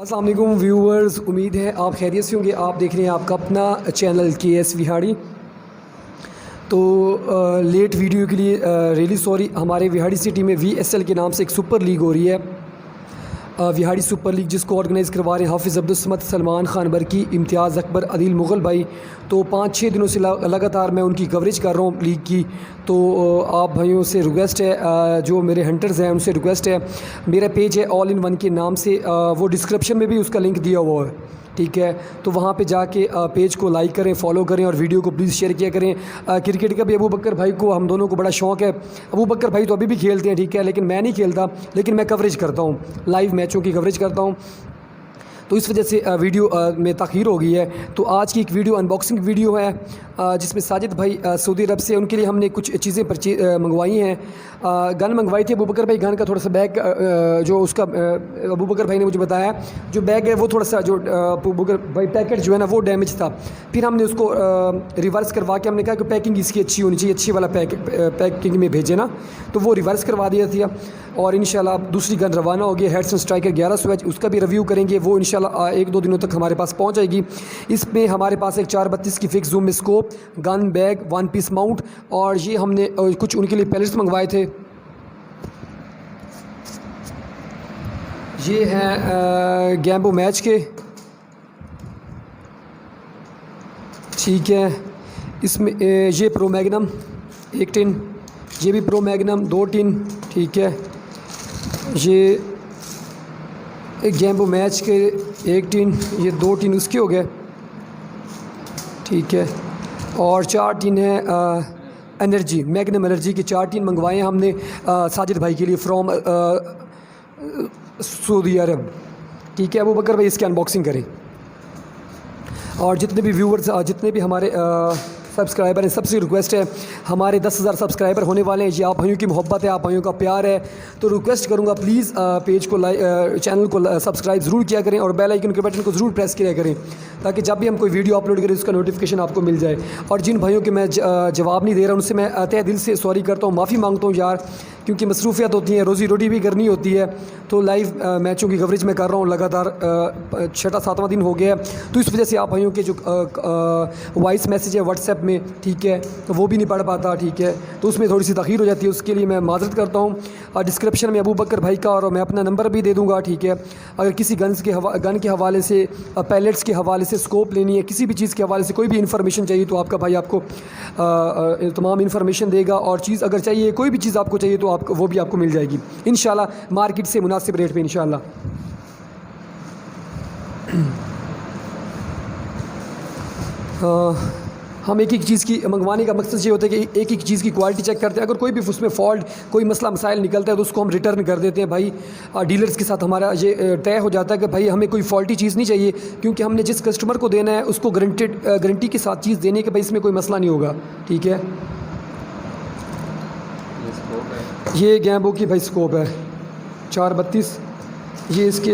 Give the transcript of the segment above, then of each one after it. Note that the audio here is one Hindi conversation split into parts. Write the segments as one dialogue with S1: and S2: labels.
S1: अस्सलाम वालेकुम व्यूअर्स, उम्मीद है आप खैरियत से होंगे। आप देख रहे हैं आपका अपना चैनल KS विहाड़ी। तो लेट वीडियो के लिए रियली सॉरी। हमारे विहाड़ी सिटी में VSL के नाम से एक सुपर लीग हो रही है, विहाड़ी सुपर लीग, जिसको ऑर्गेनाइज़ करवा रहे हैं हाफिज़ अब्दुल समद, सलमान खान बरकी, इम्तियाज़ अकबर, अदील मुग़ल भाई। तो 5-6 दिनों से लगातार मैं उनकी कवरेज कर रहा हूँ लीग की। तो आप भाइयों से रिक्वेस्ट है, जो मेरे हंटर्स हैं उनसे रिक्वेस्ट है, मेरा पेज है ऑल इन वन के नाम से, वो डिस्क्रिप्शन में भी उसका लिंक दिया हुआ है, ठीक है। तो वहाँ पे जाके पेज को लाइक करें, फॉलो करें और वीडियो को प्लीज़ शेयर किया करें। क्रिकेट का भी अबू बकर भाई को, हम दोनों को बड़ा शौक़ है। अबू बकर भाई तो अभी भी खेलते हैं, ठीक है, लेकिन मैं नहीं खेलता, लेकिन मैं कवरेज करता हूँ, लाइव मैचों की कवरेज करता हूँ। तो इस वजह से वीडियो में ताख़ीर हो गई है। तो आज की एक वीडियो अनबॉक्सिंग वीडियो है, जिसमें साजिद भाई सऊदी अरब से, उनके लिए हमने कुछ चीज़ें मंगवाई हैं। गन मंगवाई थी अबू बकर भाई, गन का थोड़ा सा बैग, जो उसका अबू बकर भाई ने मुझे बताया, जो बैग है वो थोड़ा सा, जो अबू बकर भाई पैकेट जो है ना वो डैमेज था। फिर हमने उसको रिवर्स करवा के हमने कहा कि पैकिंग इसकी अच्छी होनी चाहिए, अच्छी वाला पैकिंग में भेजे ना, तो वो रिवर्स करवा दिया था। और इंशाल्लाह दूसरी गन रवाना हो गई, हेडसन स्ट्राइकर 1100H, उसका भी रिव्यू करेंगे। वो इंशाल्लाह 1-2 दिनों तक हमारे पास पहुंच जाएगी। इसमें हमारे पास एक 432 की फिक्स जूम में scope, gun bag, 1 piece mount, और ये हमने कुछ उनके लिए पैलेट्स मंगवाए थे। ये हैं गैम्बो मैच के, ठीक है। इसमें ये प्रो मैग्नम 1 टिन, ये भी प्रो मैग्नम 2 टिन, ठीक है। ये एक गैम्बो मैच के 1 टिन, ये 2 टिन उसके हो गए, ठीक है। और 4 टिन है एनर्जी, मैग्नम एनर्जी के 4 टिन मंगवाए हैं हमने साजिद भाई के लिए फ्रॉम सऊदी अरब, ठीक है। अबू बकर भाई इसकी अनबॉक्सिंग करें। और जितने भी व्यूवर्स, जितने भी हमारे सब्सक्राइबर हैं, सबसे रिक्वेस्ट है, हमारे 10,000 सब्सक्राइबर होने वाले हैं। ये आप भाइयों की मोहब्बत है, आप भाइयों का प्यार है। तो रिक्वेस्ट करूंगा प्लीज़ पेज को चैनल को सब्सक्राइब ज़रूर किया करें और बेल आइकन के बटन को ज़रूर प्रेस किया करें, ताकि जब भी हम कोई वीडियो अपलोड करें उसका नोटिफिकेशन आपको मिल जाए। और जिन भाइयों के मैं जवाब नहीं दे रहा उनसे मैं तहे दिल से सॉरी करता हूँ, माफ़ी मांगता हूँ यार, क्योंकि मसरूफियत होती हैं, रोज़ी रोटी भी करनी होती है। तो लाइव मैचों की कवरेज मैं कर रहा हूँ लगातार, 6वां-7वां दिन हो गया है। तो इस वजह से आप भाइयों के जो वॉइस मैसेज है व्हाट्सएप में, ठीक है, तो वो भी नहीं पढ़ पाता, ठीक है। तो उसमें थोड़ी सी तख़ीर हो जाती है, उसके लिए मैं माज़रत करता हूँ। और डिस्क्रिप्शन में अबू बकर भाई का और मैं अपना नंबर भी दे दूँगा, ठीक है। अगर किसी गन के हवाले से, पैलेट्स के हवाले से, स्कोप लेनी है, किसी भी चीज़ के हवाले से कोई भी इन्फॉर्मेशन चाहिए, तो आपका भाई आपको तमाम इन्फॉर्मेशन देगा। और चीज़ अगर चाहिए, कोई भी चीज़ आपको चाहिए, तो आपको वो भी आपको मिल जाएगी इंशाल्लाह, मार्केट से मुनासिब रेट पे इंशाल्लाह। हम एक चीज़ की मंगवाने का मकसद ये होता है कि एक चीज़ की क्वालिटी चेक करते हैं। अगर कोई भी उसमें फॉल्ट, कोई मसला मसाइल निकलता है तो उसको हम रिटर्न कर देते हैं भाई। डीलर्स के साथ हमारा ये तय हो जाता है कि भाई हमें कोई फॉल्टी चीज़ नहीं चाहिए, क्योंकि हमने जिस कस्टमर को देना है उसको गारंटी के साथ चीज़ देने के भाई इसमें कोई मसला नहीं होगा, ठीक है। ये गैम्बो की भाई स्कोप है 432, ये इसके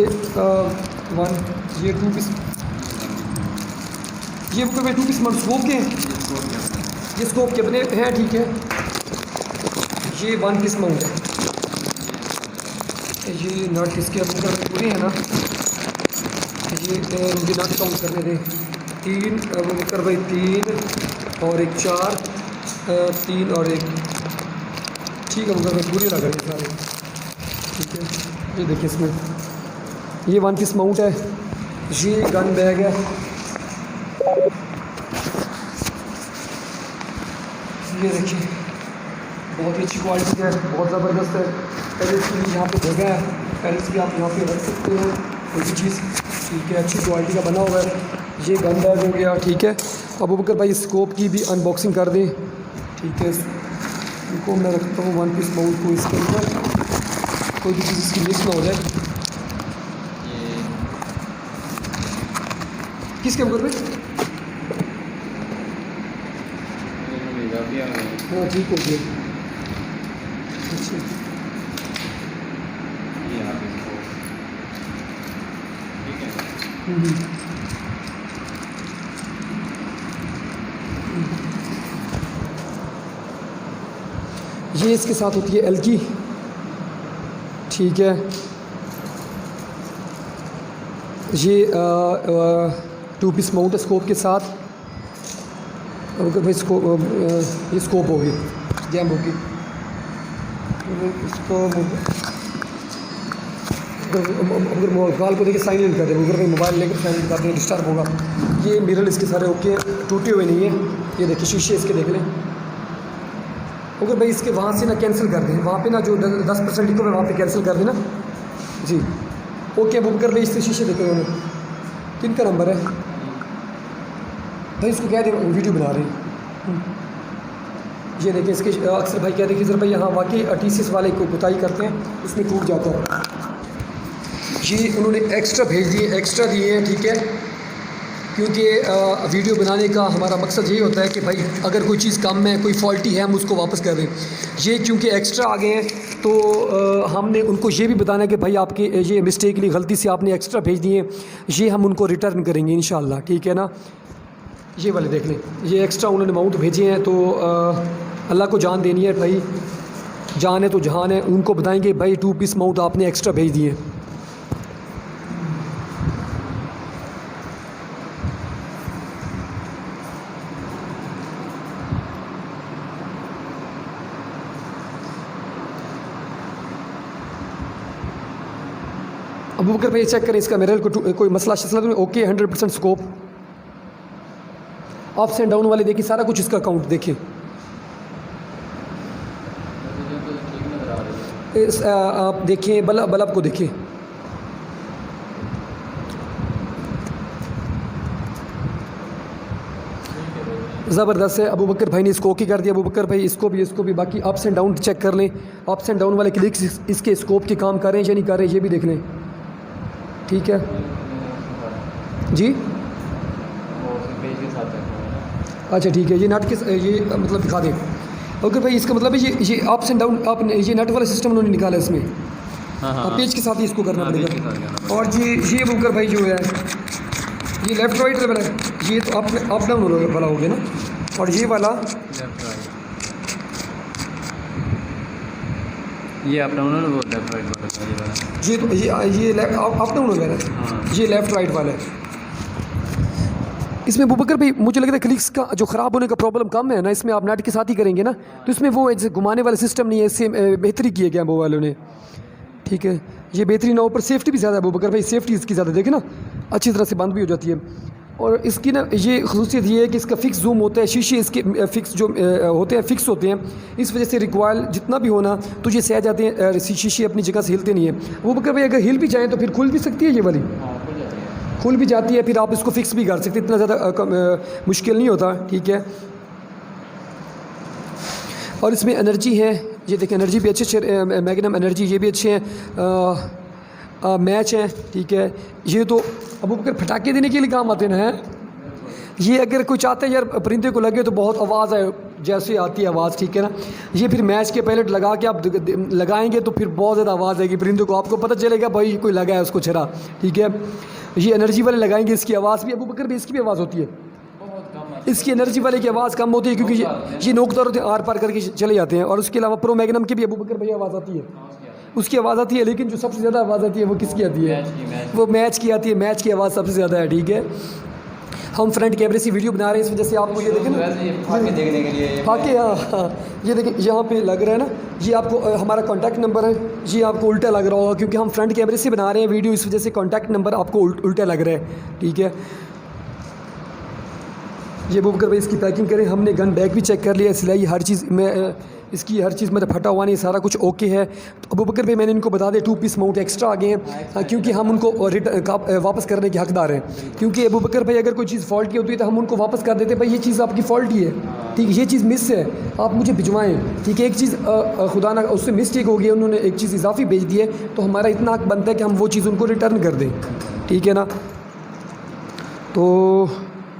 S1: ये 2 पीस, ये भाई 2 पीस स्कोप के, ये स्कोप के बने हैं, ठीक है। ये 1 पीस माउंट है, ये नट इसके अंदर पूरे हैं ना, ये मुझे नट काउंट करने दें, 3 अबू बकर भाई, 3 और एक 4, 3 और 1, ठीक है। मगर पूरी लग रही है सारे, ठीक है। ये देखिए इसमें ये 1 पीस माउंट है, ये गन बैग है, ये देखिए बहुत ही अच्छी क्वालिटी का है, बहुत ज़बरदस्त है। पैलेट्स की भी यहाँ पे जगह है, पैलेट्स भी आप यहाँ पे रख सकते हो, कोई भी चीज़, ठीक है, अच्छी क्वालिटी का बना हुआ है। ये गन बैग हो गया, ठीक है। अबू बकर भाई स्कोप की भी अनबॉक्सिंग कर दें, ठीक है। इनको मैं रखता हूँ 1 पीस माउंट को इसके अंदर, कोई भी चीज़ इसकी मिस ना हो जाए। किसके ऊपर में? हाँ ठीक हो गया, अच्छा। ये इसके साथ होती है एल की, ठीक है। ये 2 पीस माउंट स्कोप के साथ अगर भाई ये स्कोप होगी जैम होगी इसको अगर कॉल को देखिए साइन इन कर दें, अगर मोबाइल लेकर साइन इन कर दें डिस्टर्ब होगा। ये मिरर इसके सारे ओके टूटे हुए नहीं है, ये देखिए शीशे इसके देख लें। अगर भाई इसके वहाँ से ना कैंसिल कर दें, वहाँ पे ना जो 10% लिखो वहाँ पे कैंसिल कर देना जी। ओके बुक कर ले, इससे शीशे देखे उन्होंने। किन का नंबर है भाई, इसको क्या दे वीडियो बना रहे हैं। ये देखिए इसके अक्सर भाई कहते हैं कि सर भाई यहाँ वाकई TCS वाले को गुताई करते हैं उसमें टूट जाता है। ये उन्होंने एक्स्ट्रा भेज दिए, एक्स्ट्रा दिए हैं, ठीक है, क्योंकि वीडियो बनाने का हमारा मकसद यही होता है कि भाई अगर कोई चीज़ कम है, कोई फॉल्टी है, हम उसको वापस कर दें। ये क्योंकि एक्स्ट्रा आ गए हैं तो हमने उनको ये भी बताना है कि भाई आपके ये मिस्टेकली गलती से आपने एक्स्ट्रा भेज दिए, ये हम उनको रिटर्न करेंगे इंशाल्लाह, ठीक है ना। ये वाले देख लें, ये एक्स्ट्रा उन्होंने माउंट भेजे हैं तो अल्लाह को जान देनी है भाई, जान है तो जहान है। उनको बताएंगे भाई 2 पीस माउंट आपने एक्स्ट्रा भेज दिए। अबू बकर भाई चेक करें इसका मिरर को कोई मसला शसला तो okay 100% scope. Ups and down वाले देखिए, सारा कुछ इसका काउंट देखिए। आप देखिए बल्ब को देखिए, ज़बरदस्त है। अबू बकर भाई ने इसको ओके कर दिया। अबू बकर भाई इसको भी बाकी अप्स एंड डाउन चेक कर लें। अप्स एंड डाउन वाले क्लिक्स इसके स्कोप के काम कर रहे हैं या नहीं कर रहे हैं, ये भी देख लें, ठीक है जी। अच्छा ठीक है, ये नट के ये मतलब दिखा दें। ओके भाई इसका मतलब है ये अप्स एंड डाउन आप ये नट वाला सिस्टम उन्होंने निकाला है इसमें। हाँ, पेज के साथ ही इसको करना पड़ेगा। और ये अबू बकर भाई जो है ये लेफ़्ट राइट वाला है, ये तो अप डाउन वाला हो गया ना, और ये वाला
S2: ये अप डाउन है, वो लेफ्ट राइट वाला
S1: ये तो ये अप डाउन वगैरह, ये लेफ़्ट राइट वाला है। इसमें अबू बकर भाई मुझे लगता है क्लिक्स का जो ख़राब होने का प्रॉब्लम कम है ना, इसमें आप नेट के साथ ही करेंगे ना, तो इसमें वो जैसे घुमाने वाला सिस्टम नहीं है, इससे बेहतरी किए गया वो वालों ने, ठीक है। ये बेहतरीन है, ऊपर सेफ्टी भी ज़्यादा है अबू बकर भाई, सेफ्टी इसकी ज़्यादा देखे ना, अच्छी तरह से बंद भी हो जाती है। और इसकी ना ये खसूसियत ये है कि इसका फ़िक्स जूम होता है, शीशे इसके फ़िक्स जो होते हैं फ़िक्स होते हैं, इस वजह से रिक्वायर जितना भी होना तो ये सह जाते हैं, शीशे अपनी जगह से हिलते नहीं है। वो बकर भाई अगर हिल भी जाएँ तो फिर खुल भी सकती है, ये वाली खुल भी जाती है, फिर आप इसको फ़िक्स भी कर सकते हैं, इतना ज़्यादा मुश्किल नहीं होता, ठीक है। और इसमें एनर्जी है, ये देखें एनर्जी भी अच्छे मैग्नम एनर्जी ये भी अच्छे हैं, मैच हैं, ठीक है। ये तो अबू बकर फटाके देने के लिए काम आते हैं। ये अगर कोई चाहता है यार परिंदे को लगे तो बहुत आवाज़ है, जैसे आती है आवाज़, ठीक है ना। ये फिर मैच के पहले लगा के आप लगाएंगे तो फिर बहुत ज़्यादा आवाज़ आएगी परिंदे को, आपको पता चलेगा भाई कोई लगा है उसको छरा, ठीक है। ये एनर्जी वाले लगाएंगे, इसकी आवाज़ भी अबू बकर भी इसकी भी आवाज़ होती है, इसकी एनर्जी वाले की आवाज़ कम होती है क्योंकि ये नोकदार होते हैं, आर पार करके चले जाते हैं। और उसके अलावा प्रो मैग्नम की भी अबू बकर भाई आवाज़ आती है, उसकी आवाज़ आती है, लेकिन जो सबसे ज़्यादा आवाज़ आती है वो किसकी आती है, वो मैच की आती है, मैच की आवाज़ सबसे ज़्यादा है, ठीक है। हम फ्रंट कैमरे से वीडियो बना रहे हैं, इस वजह से आपको ये देखें ना
S2: फाके देखने के लिए,
S1: फाके, हाँ ये देखें यहाँ पे लग रहा है ना, ये आपको हमारा कॉन्टैक्ट नंबर है, ये आपको उल्टा लग रहा होगा क्योंकि हम फ्रंट कैमरे से बना रहे हैं वीडियो, इस वजह से कॉन्टैक्ट नंबर आपको उल्टा लग रहा है, ठीक है। ये बुक कर भाई इसकी पैकिंग करें, हमने गन बैग भी चेक कर लिया, सिलाई हर चीज़ में इसकी हर चीज़ मतलब फटा हुआ नहीं, सारा कुछ ओके है। तो अबू बकर भाई मैंने इनको बता दें 2 पीस माउंट एक्स्ट्रा आ गए हैं क्योंकि हम उनको वापस करने के हकदार हैं, क्योंकि अबू बकर भाई अगर कोई चीज़ फॉल्ट की होती है तो हम उनको वापस कर देते, भाई ये चीज़ आपकी फॉल्ट ही है, ठीक है, ये चीज़ मिस है, आप मुझे भिजवाएँ, ठीक है। एक चीज़ खुदा ना उससे मिस्टेक हो गई, उन्होंने एक चीज़ इजाफी भेज दी है, तो हमारा इतना हक बनता है कि हम वो चीज़ उनको रिटर्न कर दें, ठीक है ना। तो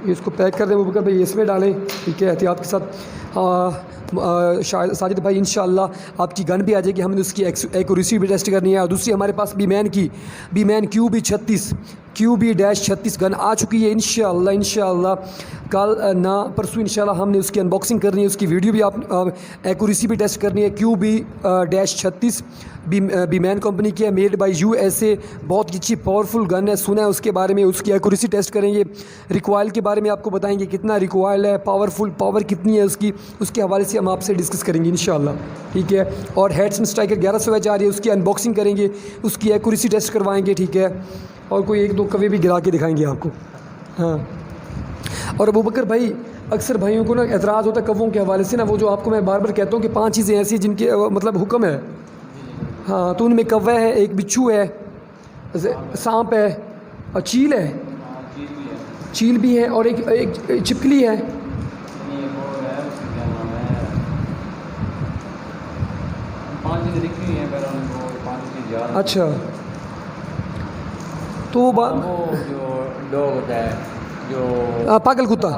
S1: इसको पैक कर दें अबू बकर भाई, इसमें डालें, ठीक है, एहतियात के साथ। साजिद भाई इंशाअल्लाह आपकी गन भी आ जाएगी, हमने उसकी एक्यूरेसी भी टेस्ट करनी है। और दूसरी हमारे पास बीमैन QB36 गन आ चुकी है इंशाअल्लाह कल ना परसों इंशाअल्लाह हमने उसकी अनबॉक्सिंग करनी है, उसकी वीडियो भी आप एक्यूरेसी भी टेस्ट करनी है। QB-36 बीमैन कंपनी की है, मेड बाय USA। बहुत ही अच्छी पावरफुल गन है, सुना है उसके बारे में, उसकी एक्यूरेसी टेस्ट करेंगे। रिकॉयल के बारे में आपको बताएंगे कितना रिकॉयल है, पावर कितनी है उसकी, उसके हवाले से हम आपसे डिस्कस करेंगे इंशाल्लाह, ठीक है। और हेडसन स्ट्राइकर 1100 एच आ रही है, उसकी अनबॉक्सिंग करेंगे, उसकी एक्यूरेसी टेस्ट करवाएंगे, ठीक है। और कोई एक दो कवे भी गिरा के दिखाएंगे आपको। हाँ, और अबू बकर भाई, अक्सर भाइयों को ना एतराज़ होता है कव्वों के हवाले से ना, वो जो आपको मैं बार बार कहता हूँ कि 5 चीज़ें ऐसी जिनके मतलब हुक्म है। हाँ, तो उनमें कव्वा है, एक बिच्छू है, सांप है, और चील है, चील भी है, और एक छिपकली है। अच्छा, तो वो
S2: जो डॉग होता है, जो
S1: पागल कुत्ता,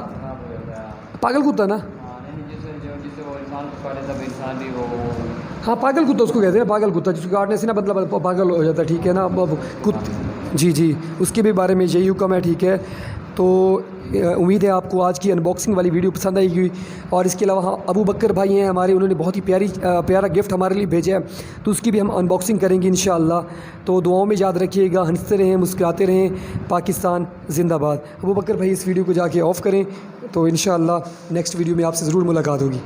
S1: पागल कुत्ता ना,
S2: जिसे वो इंसान को काटे तब इंसान भी वो।
S1: हाँ पागल कुत्ता उसको कहते हैं, पागल कुत्ता जिसको काटने से ना मतलब पागल हो जाता है, ठीक है ना। अब जी जी, उसके भी बारे में यही हुक्म है, ठीक है। तो उम्मीद है आपको आज की अनबॉक्सिंग वाली वीडियो पसंद आएगी। और इसके अलावा हाँ, अबू बकर भाई हैं हमारे, उन्होंने बहुत ही प्यारा गिफ्ट हमारे लिए भेजा है, तो उसकी भी हम अनबॉक्सिंग करेंगे इंशाअल्लाह। तो दुआओं में याद रखिएगा, हंसते रहें, मुस्कुराते रहें, पाकिस्तान ज़िंदाबाद। अबू बकर भाई इस वीडियो को जाके ऑफ़ करें, तो इंशाअल्लाह नेक्स्ट वीडियो में आपसे ज़रूर मुलाकात होगी।